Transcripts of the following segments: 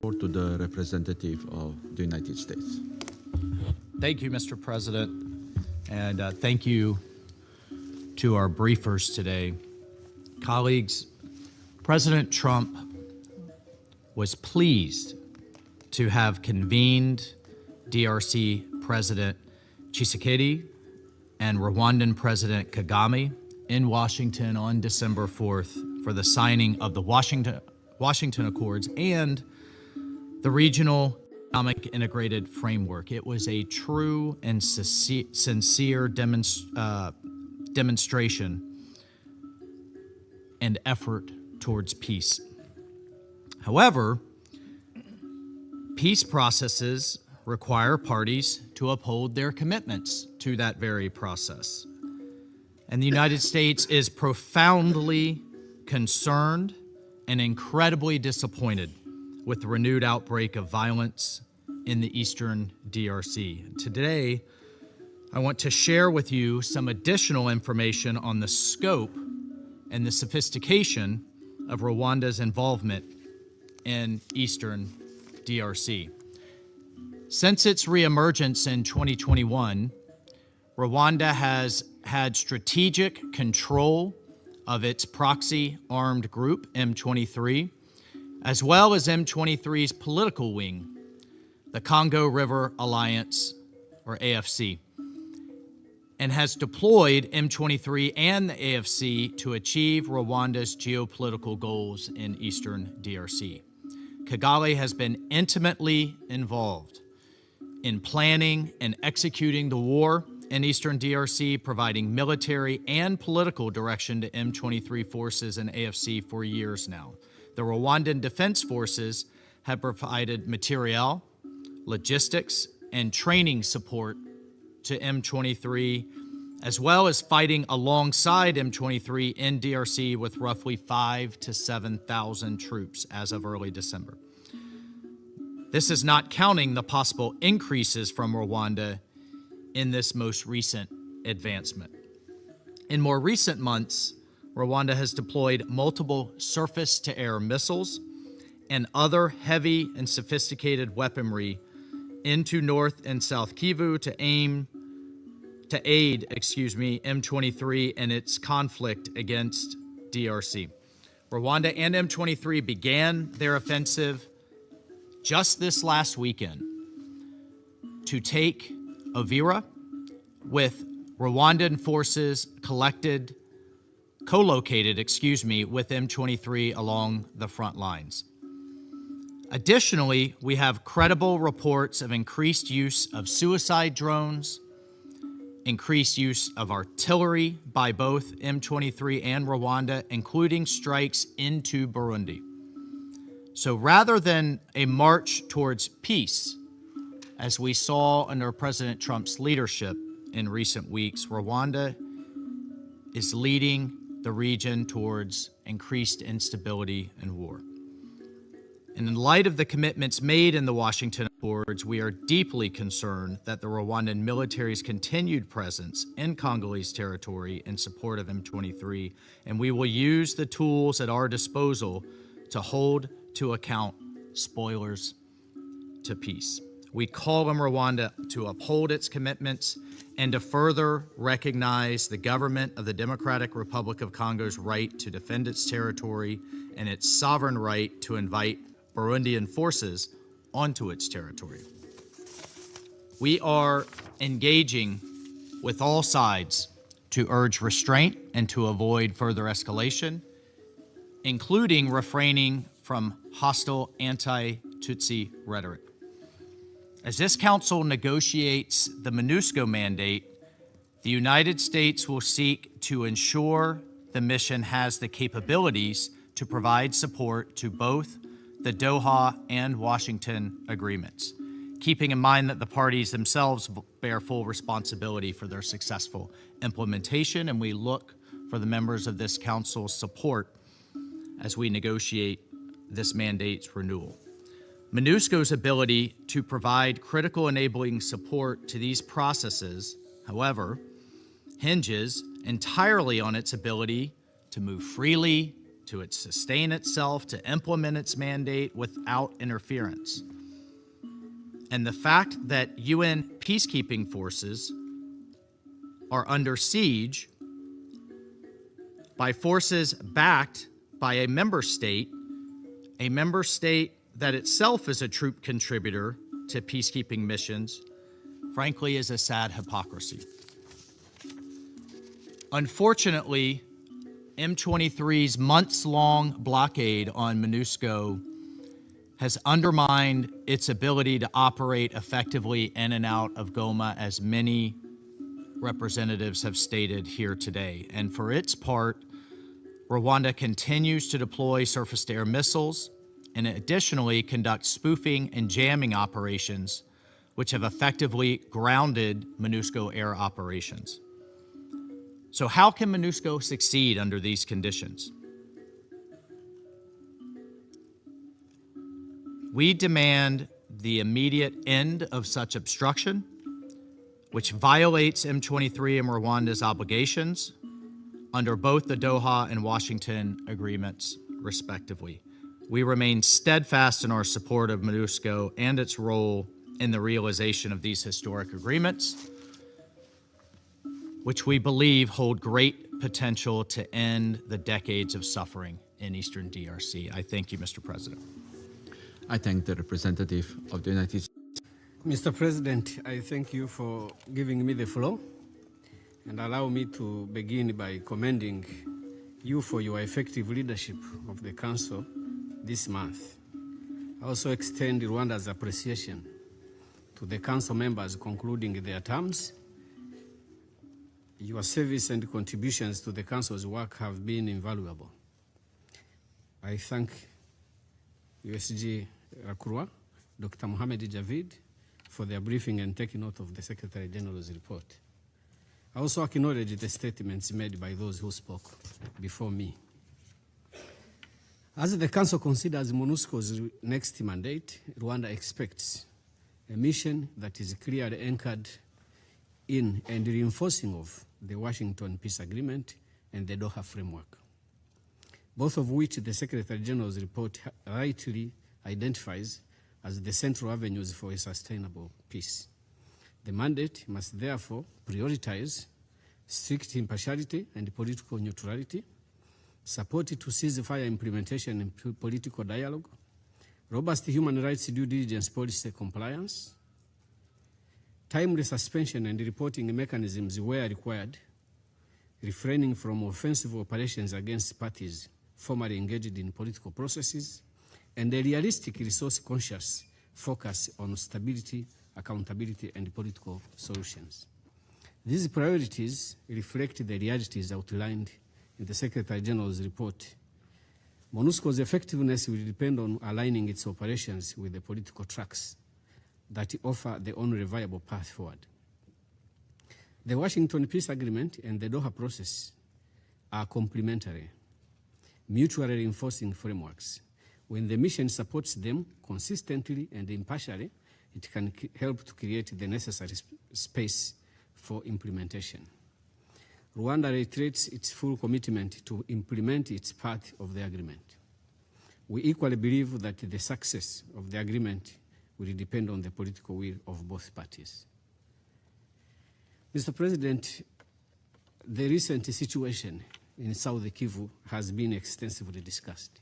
To the representative of the United States. Thank you, Mr. President, and thank you to our briefers today. Colleagues, President Trump was pleased to have convened DRC President Tshisekedi and Rwandan President Kagame in Washington on December 4th for the signing of the Washington Accords and the Regional Economic Integrated Framework. It was a true and sincere demonstration and effort towards peace. However, peace processes require parties to uphold their commitments to that very process. And the United States is profoundly concerned and incredibly disappointed with the renewed outbreak of violence in the eastern DRC. Today, I want to share with you some additional information on the scope and the sophistication of Rwanda's involvement in eastern DRC. Since its reemergence in 2021, Rwanda has had strategic control of its proxy armed group, M23, as well as M23's political wing, the Congo River Alliance, or AFC, and has deployed M23 and the AFC to achieve Rwanda's geopolitical goals in eastern DRC. Kagame has been intimately involved in planning and executing the war in eastern DRC, providing military and political direction to M23 forces and AFC for years now. The Rwandan Defense Forces have provided materiel, logistics, and training support to M23, as well as fighting alongside M23 in DRC with roughly 5,000 to 7,000 troops as of early December. This is not counting the possible increases from Rwanda in this most recent advancement. In more recent months, Rwanda has deployed multiple surface-to-air missiles and other heavy and sophisticated weaponry into North and South Kivu to aid M23 in its conflict against DRC. Rwanda and M23 began their offensive just this last weekend to take Uvira, with Rwandan forces co-located with M23 along the front lines. Additionally, we have credible reports of increased use of suicide drones, increased use of artillery by both M23 and Rwanda, including strikes into Burundi. So rather than a march towards peace, as we saw under President Trump's leadership in recent weeks, Rwanda is leading the region towards increased instability and war. And in light of the commitments made in the Washington Accords, we are deeply concerned that the Rwandan military's continued presence in Congolese territory in support of M23, and we will use the tools at our disposal to hold to account spoilers to peace. We call on Rwanda to uphold its commitments and to further recognize the government of the Democratic Republic of Congo's right to defend its territory and its sovereign right to invite Burundian forces onto its territory. We are engaging with all sides to urge restraint and to avoid further escalation, including refraining from hostile anti-Tutsi rhetoric. As this council negotiates the MONUSCO mandate, the United States will seek to ensure the mission has the capabilities to provide support to both the Doha and Washington agreements, keeping in mind that the parties themselves bear full responsibility for their successful implementation, and we look for the members of this council's support as we negotiate this mandate's renewal. MONUSCO's ability to provide critical enabling support to these processes, however, hinges entirely on its ability to move freely to sustain itself, to implement its mandate without interference. And the fact that UN peacekeeping forces are under siege by forces backed by a member state that itself is a troop contributor to peacekeeping missions, frankly, is a sad hypocrisy. Unfortunately, M23's months-long blockade on MONUSCO has undermined its ability to operate effectively in and out of Goma, as many representatives have stated here today. And for its part, Rwanda continues to deploy surface-to-air missiles and additionally conduct spoofing and jamming operations, which have effectively grounded MONUSCO air operations. So how can MONUSCO succeed under these conditions? We demand the immediate end of such obstruction, which violates M23 and Rwanda's obligations under both the Doha and Washington agreements, respectively. We remain steadfast in our support of MONUSCO and its role in the realization of these historic agreements, which we believe hold great potential to end the decades of suffering in Eastern DRC. I thank you, Mr. President. I thank the representative of the United States. Mr. President, I thank you for giving me the floor, and allow me to begin by commending you for your effective leadership of the Council this month. I also extend Rwanda's appreciation to the Council members concluding their terms. Your service and contributions to the Council's work have been invaluable. I thank USG Rakurwa, Dr. Mohamed Javid, for their briefing and taking note of the Secretary General's report. I also acknowledge the statements made by those who spoke before me. As the Council considers MONUSCO's next mandate, Rwanda expects a mission that is clearly anchored in and reinforcing of the Washington Peace Agreement and the Doha Framework, both of which the Secretary General's report rightly identifies as the central avenues for a sustainable peace. The mandate must therefore prioritize strict impartiality and political neutrality, support to ceasefire implementation and political dialogue, robust human rights due diligence policy compliance, timely suspension and reporting mechanisms where required, refraining from offensive operations against parties formally engaged in political processes, and a realistic resource-conscious focus on stability, accountability, and political solutions. These priorities reflect the realities outlined in the Secretary General's report. MONUSCO's effectiveness will depend on aligning its operations with the political tracks that offer the only viable path forward. The Washington Peace Agreement and the Doha process are complementary, mutually reinforcing frameworks. When the mission supports them consistently and impartially, it can help to create the necessary space for implementation. Rwanda reiterates its full commitment to implement its part of the agreement. We equally believe that the success of the agreement will depend on the political will of both parties. Mr. President, the recent situation in South Kivu has been extensively discussed,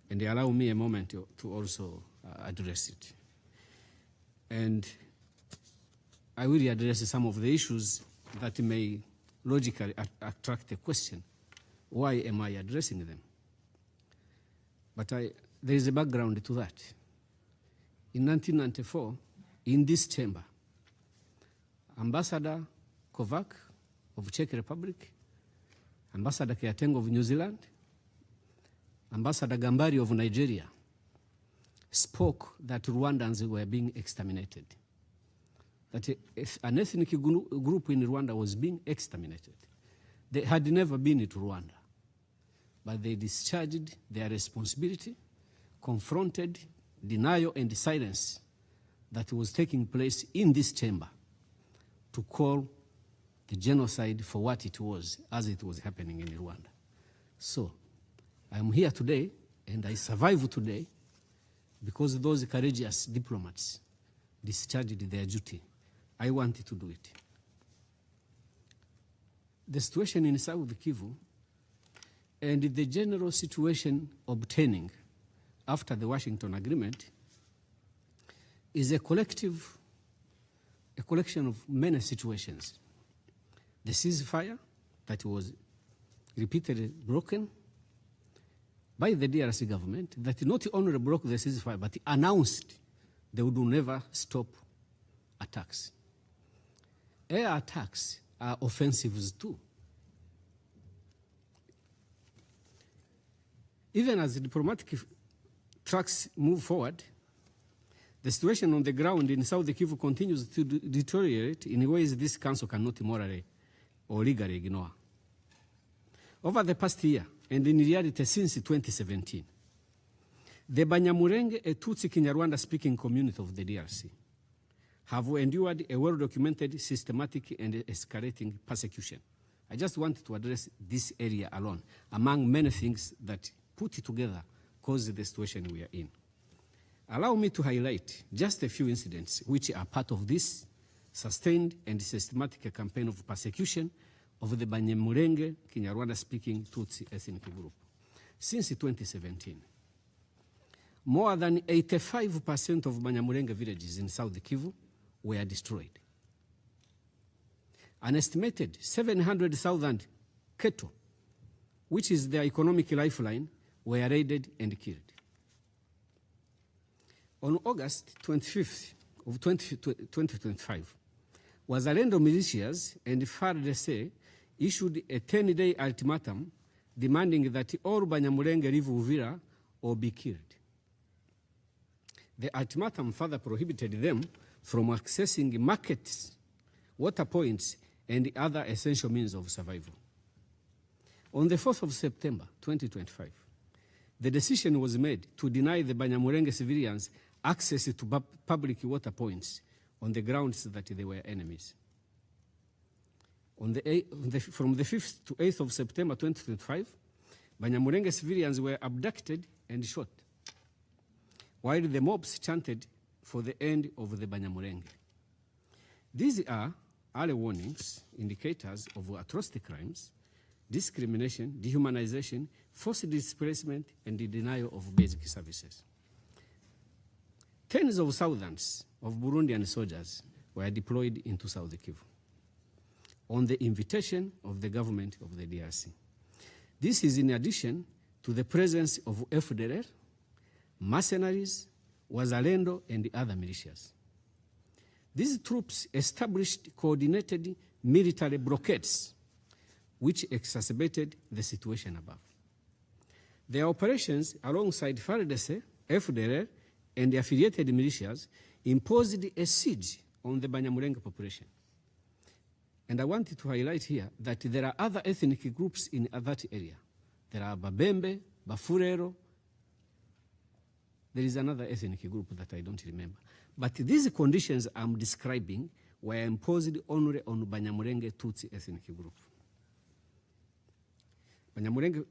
and allow me a moment to also address it. And I will address some of the issues that may logically attract a question: why am I addressing them? But there is a background to that. In 1994, in this chamber, Ambassador Kovac of Czech Republic, Ambassador Keateng of New Zealand, Ambassador Gambari of Nigeria spoke that Rwandans were being exterminated, that an ethnic group in Rwanda was being exterminated. They had never been to Rwanda, but they discharged their responsibility, confronted denial and silence that was taking place in this chamber to call the genocide for what it was as it was happening in Rwanda. So I'm here today, and I survive today because those courageous diplomats discharged their duty. I wanted to do it. The situation in South Kivu and the general situation obtaining after the Washington Agreement is a collection of many situations. The ceasefire that was repeatedly broken by the DRC government, that not only broke the ceasefire, but announced they would never stop attacks. Air attacks are offensives too. Even as the diplomatic tracks move forward, the situation on the ground in South Kivu continues to deteriorate in ways this council cannot morally or legally ignore. Over the past year, and in reality since 2017, the Banyamulenge, a Tutsi Kinyarwanda-speaking community of the DRC, have endured a well-documented, systematic, and escalating persecution. I just wanted to address this area alone, among many things that put it together cause the situation we are in. Allow me to highlight just a few incidents which are part of this sustained and systematic campaign of persecution of the Banyamulenge Kinyarwanda-speaking Tutsi ethnic group. Since 2017, more than 85% of Banyamulenge villages in South Kivu were destroyed. An estimated 700,000 cattle, which is their economic lifeline, were raided and killed. On August 25th of 2025, Wazalendo militias and FARDC issued a 10-day ultimatum demanding that all Banyamulenge leave Uvira or be killed. The ultimatum further prohibited them from accessing markets, water points, and other essential means of survival. On the 4th of September 2025, the decision was made to deny the Banyamulenge civilians access to public water points on the grounds that they were enemies. From the 5th to 8th of September 2025, Banyamulenge civilians were abducted and shot, while the mobs chanted for the end of the Banyamulenge. These are early warnings, indicators of atrocity crimes, discrimination, dehumanization, forced displacement, and the denial of basic services. Tens of thousands of Burundian soldiers were deployed into South Kivu on the invitation of the government of the DRC. This is in addition to the presence of FDLR, mercenaries, Wazalendo, and other militias. These troops established coordinated military blockades which exacerbated the situation above. Their operations alongside FARDC, FDLR, and the affiliated militias imposed a siege on the Banyamulenge population. And I wanted to highlight here that there are other ethnic groups in that area. There are Babembe, Bafurero. There is another ethnic group that I don't remember. But these conditions I'm describing were imposed only on Banyamulenge Tutsi ethnic group. Banyamulenge,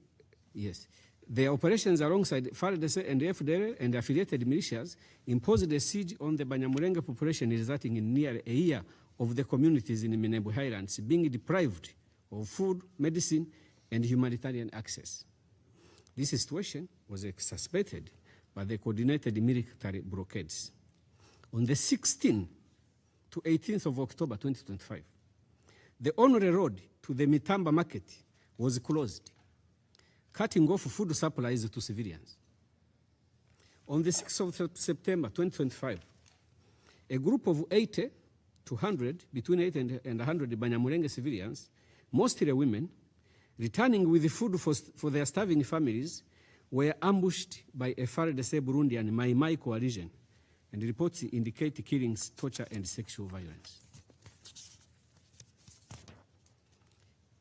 yes. Their operations alongside FARDC and FDLR and affiliated militias imposed a siege on the Banyamulenge population, resulting in nearly a year of the communities in Minembwe Highlands being deprived of food, medicine, and humanitarian access. This situation was exacerbated by the coordinated military blockades. On the 16th to 18th of October 2025, the only road to the Mitamba market was closed, cutting off food supplies to civilians. On the 6th of September 2025, a group of 80 to 100, between 80 and 100 Banyamulenge civilians, mostly women, returning with food for their starving families, were ambushed by a FARDC Burundian Mai Mai coalition, and reports indicate killings, torture, and sexual violence.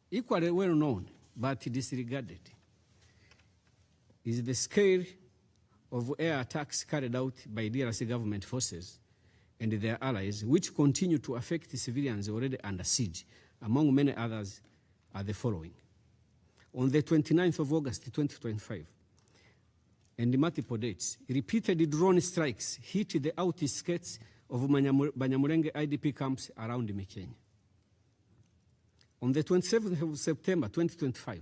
Equally well known, but disregarded, is the scale of air attacks carried out by DRC government forces and their allies, which continue to affect civilians already under siege. Among many others are the following. on the 29th of August 2025, and multiple dates, repeated drone strikes hit the outskirts of Banyamulenge IDP camps around Mikenya. On the 27th of September 2025,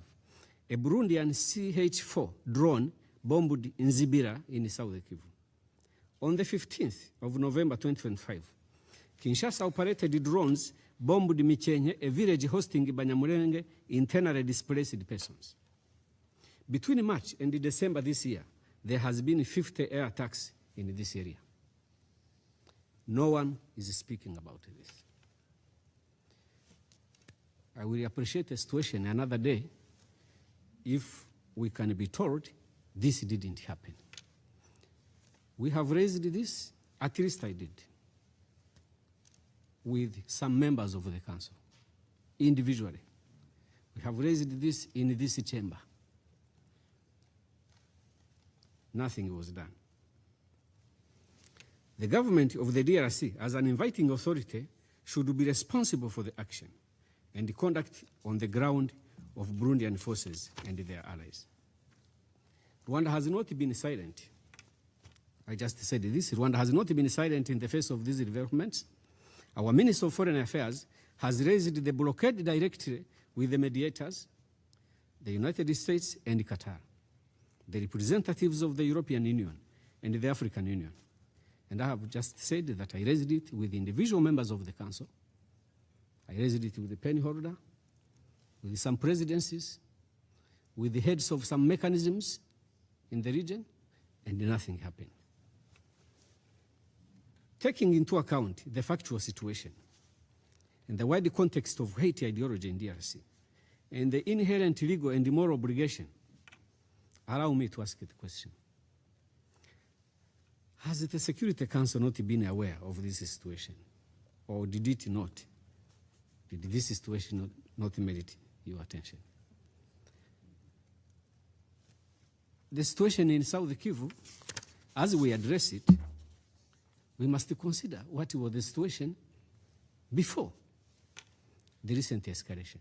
a Burundian CH-4 drone bombed Nzibira in South Kivu. On the 15th of November 2025, Kinshasa operated drones bombed Mikenya, a village hosting Banyamulenge internally displaced persons. Between March and December this year, there has been 50 air attacks in this area. No one is speaking about this. I will appreciate the situation another day if we can be told this didn't happen. We have raised this, at least I did, with some members of the council, individually. We have raised this in this chamber. Nothing was done. The government of the DRC, as an inviting authority, should be responsible for the action and the conduct on the ground of Burundian forces and their allies. Rwanda has not been silent. I just said this. Rwanda has not been silent in the face of these developments. Our Minister of Foreign Affairs has raised the blockade directly with the mediators, the United States and Qatar, the representatives of the European Union and the African Union. And I have just said that I raised it with individual members of the Council. I raised it with the penny holder, with some presidencies, with the heads of some mechanisms in the region, and nothing happened. Taking into account the factual situation and the wider context of hate ideology in DRC and the inherent legal and moral obligation, allow me to ask the question. Has the Security Council not been aware of this situation? Or did it not? Did this situation not merit your attention? The situation in South Kivu, as we address it, we must consider what was the situation before the recent escalation.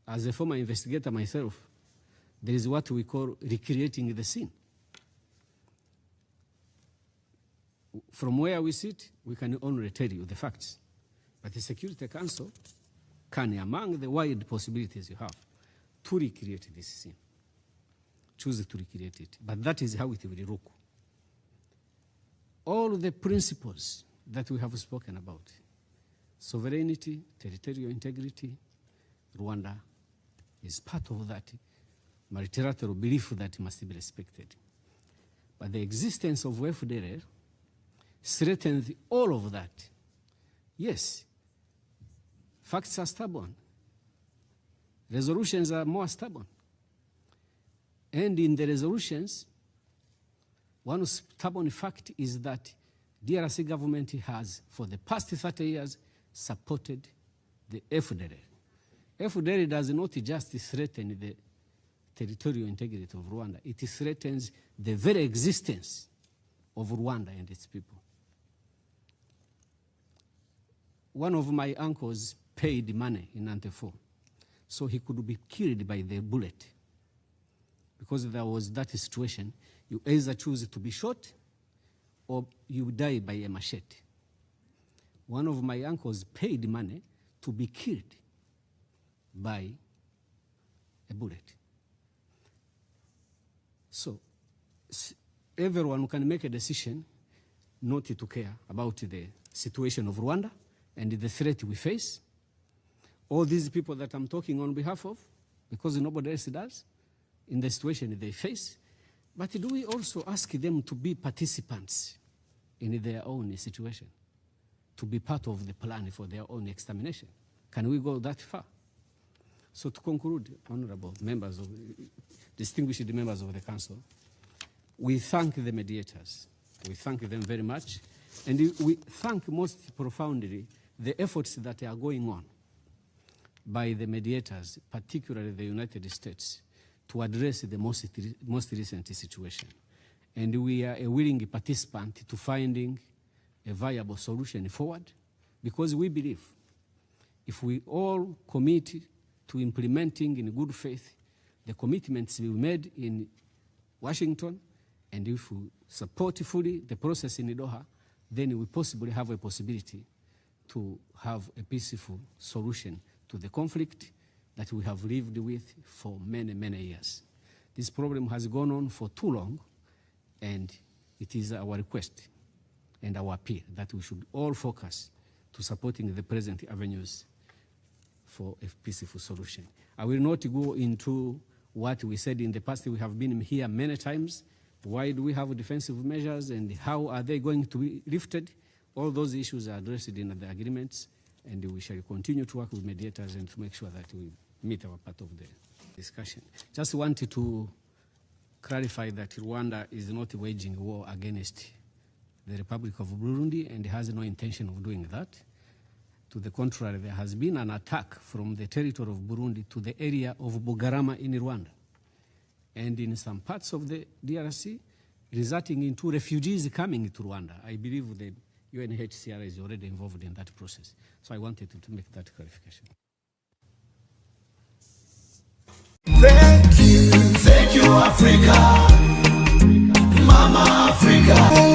As a former investigator myself, there is what we call recreating the scene. From where we sit, we can only tell you the facts. But the Security Council can, among the wide possibilities you have, to recreate this scene. Choose to recreate it. But that is how it will look. All the principles that we have spoken about, sovereignty, territorial integrity, Rwanda is part of that multilateral belief that must be respected. But the existence of FDLR threatens all of that. Yes, facts are stubborn. Resolutions are more stubborn. And in the resolutions, one stubborn fact is that DRC government has, for the past 30 years, supported the FDLR. FDLR does not just threaten the territorial integrity of Rwanda, it threatens the very existence of Rwanda and its people. One of my uncles paid money in 94, so he could be killed by the bullet. Because there was that situation, you either choose to be shot or you die by a machete. One of my uncles paid money to be killed by a bullet. So everyone can make a decision not to care about the situation of Rwanda and the threat we face. All these people that I'm talking on behalf of, because nobody else does, in the situation they face. But do we also ask them to be participants in their own situation, to be part of the plan for their own extermination? Can we go that far? So to conclude, honorable members of, distinguished members of the Council, we thank the mediators. We thank them very much. And we thank most profoundly the efforts that are going on by the mediators, particularly the United States, to address the most recent situation. And we are a willing participant to finding a viable solution forward, because we believe if we all commit to implementing in good faith the commitments we made in Washington, and if we support fully the process in Doha, then we possibly have a possibility to have a peaceful solution to the conflict that we have lived with for many, many years. This problem has gone on for too long, and it is our request and our appeal that we should all focus to supporting the present avenues for a peaceful solution. I will not go into what we said in the past. We have been here many times. Why do we have defensive measures and how are they going to be lifted? All those issues are addressed in the agreements, and we shall continue to work with mediators and to make sure that we meet our part of the discussion. Just wanted to clarify that Rwanda is not waging war against the Republic of Burundi and has no intention of doing that. To the contrary, there has been an attack from the territory of Burundi to the area of Bugarama in Rwanda, and in some parts of the DRC, resulting into refugees coming to Rwanda. I believe the UNHCR is already involved in that process. So I wanted to make that clarification. Thank you, Africa, Mama Africa.